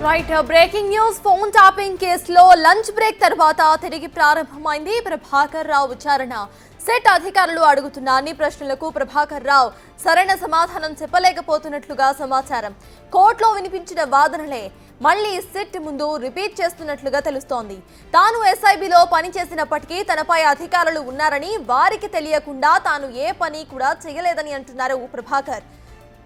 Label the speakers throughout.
Speaker 1: Right breaking news phone topping కేసులో lunch break తర్వాత తిరిగి ప్రారంభమైంది ప్రభాకర్ రావు విచారణ. సెట్ అధికారులు అడుగుతున్న అన్ని ప్రశ్నలకు ప్రభాకర్ రావు సరైన సమాధానం చెప్పలేకపోతున్నట్లుగా సమాచారం. కోర్టులో వినిపించిన వాదనలే మళ్లీ సిట్ ముందు రిపీట్ చేస్తున్నట్లుగా తెలుస్తోంది. తాను ఎస్ఐబిలో పనిచేసినప్పటికీ తనపై అధికారులు ఉన్నారని, వారికి తెలియకుండా తాను ఏ పని కూడా చేయలేదని అంటున్నారు ప్రభాకర్.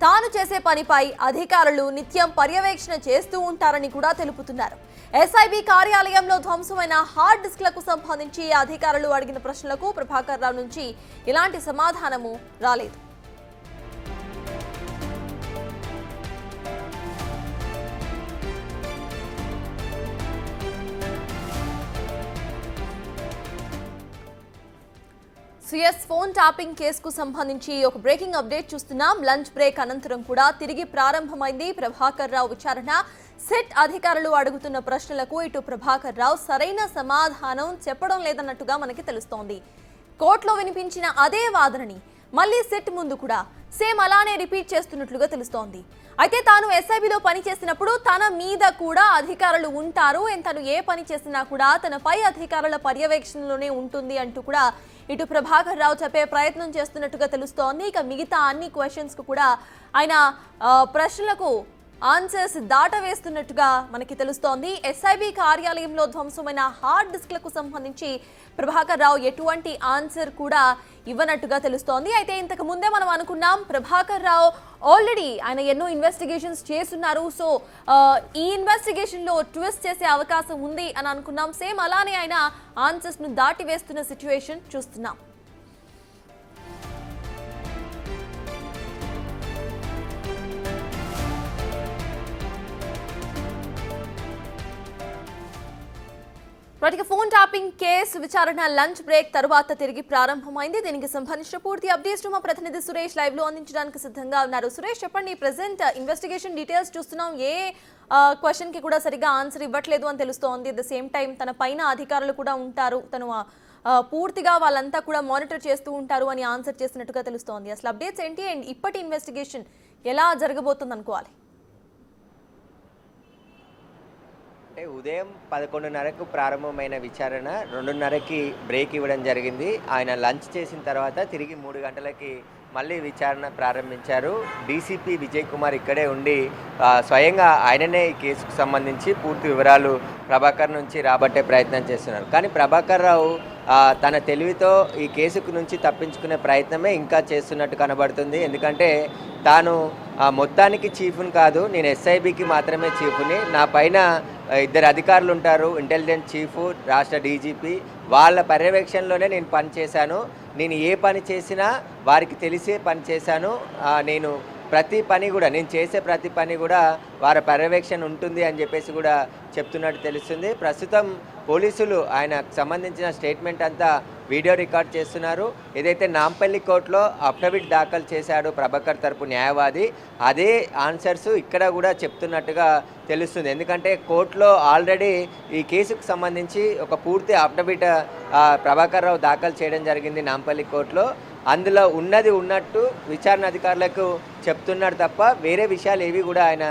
Speaker 1: తాను చేసే పనిపై అధికారులు నిత్యం పర్యవేక్షణ చేస్తూ ఉంటారని కూడా తెలుపుతున్నారు. ఎస్ఐబి కార్యాలయంలో ధ్వంసమైన హార్డ్ డిస్క్లకు సంబంధించి అధికారులు అడిగిన ప్రశ్నలకు ప్రభాకర్ రావు నుంచి ఎలాంటి సమాధానము రాలేదు. సిఎస్ ఫోన్ టాపింగ్ కేసుకు సంబంధించి ఒక బ్రేకింగ్ అప్డేట్ చూస్తున్నాం. లంచ్ బ్రేక్ అనంతరం కూడా తిరిగి ప్రారంభమైంది ప్రభాకర్ రావు విచారణ. సెట్ అధికారులు అడుగుతున్న ప్రశ్నలకు ఇటు ప్రభాకర్ రావు సరైన సమాధానం చెప్పడం లేదన్నట్టుగా మనకి తెలుస్తోంది. కోర్టులో వినిపించిన అదే వాదనని మళ్లీ సెట్ ముందు కూడా సేమ్ అలానే రిపీట్ చేస్తున్నట్లుగా తెలుస్తోంది. అయితే తాను ఎస్ఐబిలో పనిచేసినప్పుడు తన మీద కూడా అధికారులు ఉంటారు, తను ఏ పని చేసినా కూడా తనపై అధికారుల పర్యవేక్షణలోనే ఉంటుంది అంటూ కూడా ఇటు ప్రభాకర్ రావు చెప్పే ప్రయత్నం చేస్తున్నట్టుగా తెలుస్తోంది. ఇక మిగతా అన్ని క్వశ్చన్స్ కు కూడా ఆయన ప్రశ్నలకు ఆన్సర్స్ దాటవేస్తున్నట్టుగా మనకి తెలుస్తోంది. ఎస్ఐబి కార్యాలయంలో ధ్వంసమైన హార్డ్ డిస్క్లకు సంబంధించి ప్రభాకర్ రావు ఎటువంటి ఆన్సర్ కూడా ఇవ్వనట్టుగా తెలుస్తోంది. అయితే ఇంతకు ముందే మనం అనుకున్నాం ప్రభాకర్ రావు ఆల్రెడీ ఆయన ఎన్నో ఇన్వెస్టిగేషన్స్ చేస్తున్నారు, సో ఈ ఇన్వెస్టిగేషన్ లో ట్విస్ట్ చేసే అవకాశం ఉంది అని అనుకున్నాం. సేమ్ అలానే ఆయన ఆన్సర్స్ ను దాటివేస్తున్న సిచ్యువేషన్ చూస్తున్నాం. వాటికి ఫోన్ టాపింగ్ కేసు విచారణ లంచ్ బ్రేక్ తర్వాత తిరిగి ప్రారంభమైంది. దీనికి సంబంధించిన పూర్తి అప్డేట్స్ మా ప్రతినిధి సురేష్ లైవ్ లో అందించడానికి సిద్ధంగా ఉన్నారు. సురేష్, చెప్పండి, ప్రెసెంట్ ఇన్వెస్టిగేషన్ డీటెయిల్స్ చూస్తున్నాం. ఏ క్వశ్చన్ కి కూడా సరిగ్గా ఆన్సర్ ఇవ్వట్లేదు అని తెలుస్తోంది. అట్ ద సేమ్ టైం తన పైన అధికారులు కూడా ఉంటారు, తను పూర్తిగా వాళ్ళంతా కూడా మానిటర్ చేస్తూ ఉంటారు అని ఆన్సర్ చేసినట్టుగా తెలుస్తోంది. అసలు అప్డేట్స్ ఏంటి అండ్ ఇప్పటి ఇన్వెస్టిగేషన్ ఎలా జరగబోతుంది అనుకోవాలి?
Speaker 2: ఉదయం 11:30కు ప్రారంభమైన విచారణ 2:30కి బ్రేక్ ఇవ్వడం జరిగింది. ఆయన లంచ్ చేసిన తర్వాత తిరిగి 3 గంటలకి మళ్ళీ విచారణ ప్రారంభించారు. డీసీపీ విజయ్ కుమార్ ఇక్కడే ఉండి స్వయంగా ఆయననే ఈ కేసుకు సంబంధించి పూర్తి వివరాలు ప్రభాకర్ నుంచి రాబట్టే ప్రయత్నం చేస్తున్నారు. కానీ ప్రభాకర్ రావు తన తెలివితో ఈ కేసుకు నుంచి తప్పించుకునే ప్రయత్నమే ఇంకా చేస్తున్నట్టు కనబడుతుంది. ఎందుకంటే తాను మొత్తానికి చీఫ్ని కాదు, నేను ఎస్ఐబికి మాత్రమే చీఫ్ని, నా పైన 2 అధికారులు ఉంటారు, ఇంటెలిజెన్స్ చీఫ్, రాష్ట్ర డీజీపీ, వాళ్ళ పర్యవేక్షణలోనే నేను పని చేశాను. నేను ఏ పని చేసినా వారికి తెలిసే పని చేశాను. నేను చేసే ప్రతి పని కూడా వారి పర్యవేక్షణ ఉంటుంది అని చెప్పేసి కూడా చెప్తున్నట్టు తెలుస్తుంది. ప్రస్తుతం పోలీసులు ఆయనకు సంబంధించిన స్టేట్మెంట్ అంతా వీడియో రికార్డ్ చేస్తున్నారు. ఏదైతే నాంపల్లి కోర్టులో అఫిడవిట్ దాఖలు చేశాడో ప్రభాకర్ తరపు న్యాయవాది, అదే ఆన్సర్స్ ఇక్కడ కూడా చెప్తున్నట్టుగా తెలుస్తుంది. ఎందుకంటే కోర్టులో ఆల్రెడీ ఈ కేసుకు సంబంధించి ఒక పూర్తి అఫిడవిట్ ప్రభాకర్ రావు దాఖలు చేయడం జరిగింది నాంపల్లి కోర్టులో. అందులో ఉన్నది ఉన్నట్టు విచారణ అధికారులకు చెప్తున్నాడు తప్ప వేరే విషయాలు ఏవి కూడా ఆయన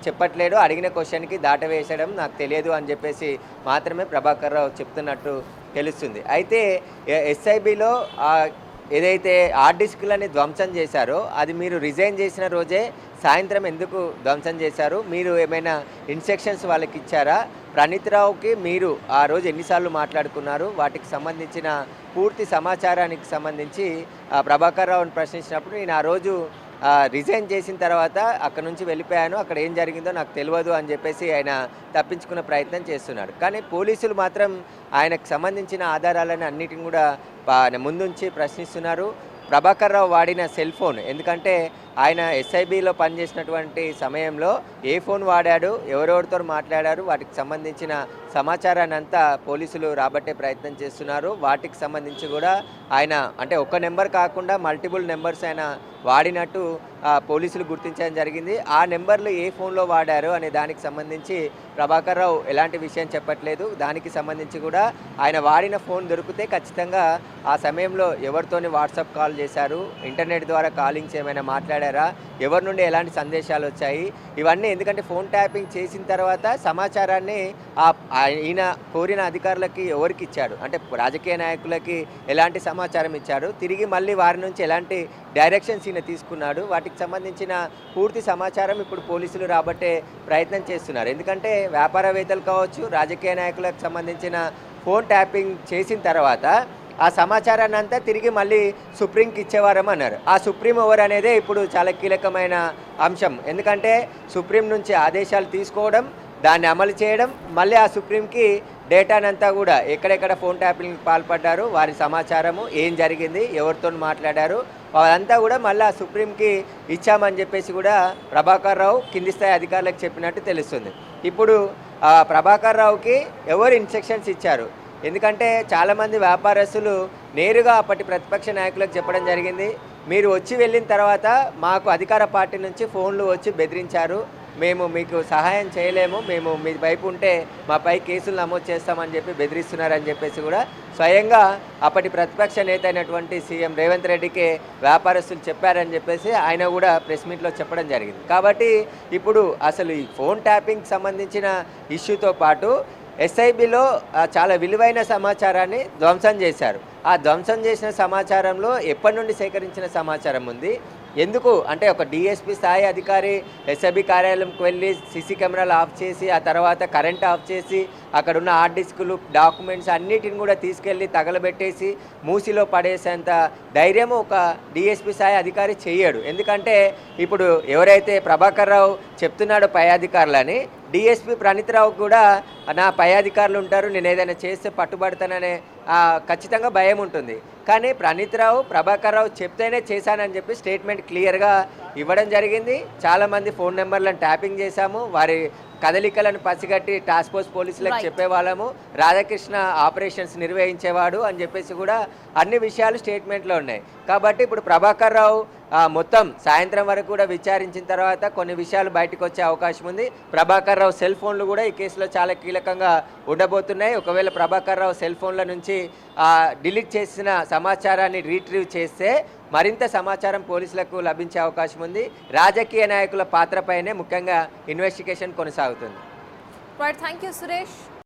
Speaker 2: చెప్పట్లేడు. అడిగిన క్వశ్చన్కి దాటవేసడం నాకు తెలియదు అని చెప్పేసి మాత్రమే ప్రభాకర్ రావు చెప్తున్నట్టు తెలుస్తుంది. అయితే ఎస్ఐబిలో ఏదైతే హార్డ్ డిస్క్లని ధ్వంసం చేశారో అది మీరు రిజైన్ చేసిన రోజే సాయంత్రం ఎందుకు ధ్వంసం చేశారు? మీరు ఏమైనా ఇన్స్ట్రక్షన్స్ వాళ్ళకి ఇచ్చారా? ప్రణీత్ రావుకి మీరు ఆ రోజు ఎన్నిసార్లు మాట్లాడుకున్నారు? వాటికి సంబంధించిన పూర్తి సమాచారానికి సంబంధించి ప్రభాకర్ రావుని ప్రశ్నించినప్పుడు నేను ఆ రోజు రిజైన్ చేసిన తర్వాత అక్కడ నుంచి వెళ్ళిపోయాను, అక్కడ ఏం జరిగిందో నాకు తెలియదు అని చెప్పేసి ఆయన తప్పించుకునే ప్రయత్నం చేస్తున్నాడు. కానీ పోలీసులు మాత్రం ఆయనకు సంబంధించిన ఆధారాలను అన్నిటిని కూడా ముందుంచి ప్రశ్నిస్తున్నారు. ప్రభాకర్ రావు వాడిన సెల్ ఫోన్, ఎందుకంటే ఆయన ఎస్ఐబిలో పనిచేసినటువంటి సమయంలో ఏ ఫోన్ వాడాడు, ఎవరెవరితో మాట్లాడారు, వాటికి సంబంధించిన సమాచారాన్ని అంతా పోలీసులు రాబట్టే ప్రయత్నం చేస్తున్నారు. వాటికి సంబంధించి కూడా ఆయన అంటే ఒక నెంబర్ కాకుండా మల్టిపుల్ నెంబర్స్ ఆయన వాడినట్టు పోలీసులు గుర్తించడం జరిగింది. ఆ నెంబర్లు ఏ ఫోన్లో వాడారు అనే దానికి సంబంధించి ప్రభాకర్ రావు ఎలాంటి విషయం చెప్పట్లేదు. దానికి సంబంధించి కూడా ఆయన వాడిన ఫోన్ దొరికితే ఖచ్చితంగా ఆ సమయంలో ఎవరితోని వాట్సాప్ కాల్ చేశారు, ఇంటర్నెట్ ద్వారా కాలింగ్స్ ఏమైనా మాట్లాడారు మాట్లాడారా, ఎవరి నుండి ఎలాంటి సందేశాలు వచ్చాయి, ఇవన్నీ ఎందుకంటే ఫోన్ ట్యాపింగ్ చేసిన తర్వాత సమాచారాన్ని ఈయన కోరిన అధికారులకి ఎవరికి ఇచ్చాడు, అంటే రాజకీయ నాయకులకి ఎలాంటి సమాచారం ఇచ్చాడు, తిరిగి మళ్ళీ వారి నుంచి ఎలాంటి డైరెక్షన్స్ ఈయన తీసుకున్నాడు, వాటికి సంబంధించిన పూర్తి సమాచారం ఇప్పుడు పోలీసులు రాబట్టే ప్రయత్నం చేస్తున్నారు. ఎందుకంటే వ్యాపారవేత్తలు కావచ్చు, రాజకీయ నాయకులకు సంబంధించిన ఫోన్ ట్యాపింగ్ చేసిన తర్వాత ఆ సమాచారాన్ని అంతా తిరిగి మళ్ళీ సుప్రీంకి ఇచ్చేవారం అన్నారు. ఆ సుప్రీం ఎవరు అనేదే ఇప్పుడు చాలా కీలకమైన అంశం. ఎందుకంటే సుప్రీం నుంచి ఆదేశాలు తీసుకోవడం, దాన్ని అమలు చేయడం, మళ్ళీ ఆ సుప్రీంకి డేటానంతా కూడా ఎక్కడెక్కడ ఫోన్ ట్యాపింగ్ పాల్పడ్డారు, వారి సమాచారము ఏం జరిగింది, ఎవరితో మాట్లాడారు, అదంతా కూడా మళ్ళీ ఆ సుప్రీంకి ఇచ్చామని చెప్పేసి కూడా ప్రభాకర్ రావు కింది స్థాయి అధికారులకు చెప్పినట్టు తెలుస్తుంది. ఇప్పుడు ప్రభాకర్ రావుకి ఎవరు ఇన్స్ట్రక్షన్స్ ఇచ్చారు, ఎందుకంటే చాలామంది వ్యాపారస్తులు నేరుగా అప్పటి ప్రతిపక్ష నాయకులకు చెప్పడం జరిగింది, మీరు వచ్చి వెళ్ళిన తర్వాత మాకు అధికార పార్టీ నుంచి ఫోన్లు వచ్చి బెదిరించారు, మేము మీకు సహాయం చేయలేము, మేము మీ వైపు ఉంటే మాపై కేసులు నమోదు చేస్తామని చెప్పి బెదిరిస్తున్నారని చెప్పేసి కూడా స్వయంగా అప్పటి ప్రతిపక్ష నేత అయినటువంటి సీఎం రేవంత్ రెడ్డికే వ్యాపారస్తులు చెప్పారని చెప్పేసి ఆయన కూడా ప్రెస్ మీట్లో చెప్పడం జరిగింది. కాబట్టి ఇప్పుడు అసలు ఈ ఫోన్ ట్యాపింగ్ సంబంధించిన ఇష్యూతో పాటు ఎస్ఐబిలో చాలా విలువైన సమాచారాన్ని ధ్వంసం చేశారు. ఆ ధ్వంసం చేసిన సమాచారంలో ఎప్పటి నుండి సేకరించిన సమాచారం ఉంది, ఎందుకు అంటే ఒక డిఎస్పీ స్థాయి అధికారి ఎస్ఐబి కార్యాలయంకి వెళ్ళి సీసీ కెమెరాలు ఆఫ్ చేసి ఆ తర్వాత కరెంట్ ఆఫ్ చేసి అక్కడ ఉన్న హార్డ్ డిస్కులు డాక్యుమెంట్స్ అన్నిటిని కూడా తీసుకెళ్ళి తగలబెట్టేసి మూసిలో పడేసేంత ధైర్యము ఒక డిఎస్పీ స్థాయి అధికారి చేయడు. ఎందుకంటే ఇప్పుడు ఎవరైతే ప్రభాకర్ రావు చెప్తున్నాడో పై అధికారులని, డిఎస్పీ ప్రణీత్ రావు కూడా నా పై అధికారులు ఉంటారు, నేను ఏదైనా చేస్తే పట్టుబడతాననే ఖచ్చితంగా భయం ఉంటుంది. కానీ ప్రణీత్ రావు ప్రభాకర్ రావు చెప్తేనే చేశానని చెప్పి స్టేట్మెంట్ క్లియర్గా ఇవ్వడం జరిగింది. చాలామంది ఫోన్ నెంబర్లను ట్యాపింగ్ చేశాము, వారి కదలికలను పసిగట్టి టాస్క్ ఫోర్స్ పోలీసులకు చెప్పేవాళ్ళము, రాధాకృష్ణ ఆపరేషన్స్ నిర్వహించేవాడు అని చెప్పేసి కూడా అన్ని విషయాలు స్టేట్మెంట్లో ఉన్నాయి. కాబట్టి ఇప్పుడు ప్రభాకర్ రావు మొత్తం సాయంత్రం వరకు కూడా విచారించిన తర్వాత కొన్ని విషయాలు బయటకు వచ్చే అవకాశం ఉంది. ప్రభాకర్ రావు సెల్ ఫోన్లు కూడా ఈ కేసులో చాలా కీలకంగా ఉండబోతున్నాయి. ఒకవేళ ప్రభాకర్ రావు సెల్ ఫోన్ల నుంచి డిలీట్ చేసిన సమాచారాన్ని రీట్రీవ్ చేస్తే మరింత సమాచారం పోలీసులకు లభించే అవకాశం ఉంది. రాజకీయ నాయకుల పాత్రపైనే ముఖ్యంగా ఇన్వెస్టిగేషన్ కొనసాగుతుంది.
Speaker 1: Thank you Suresh.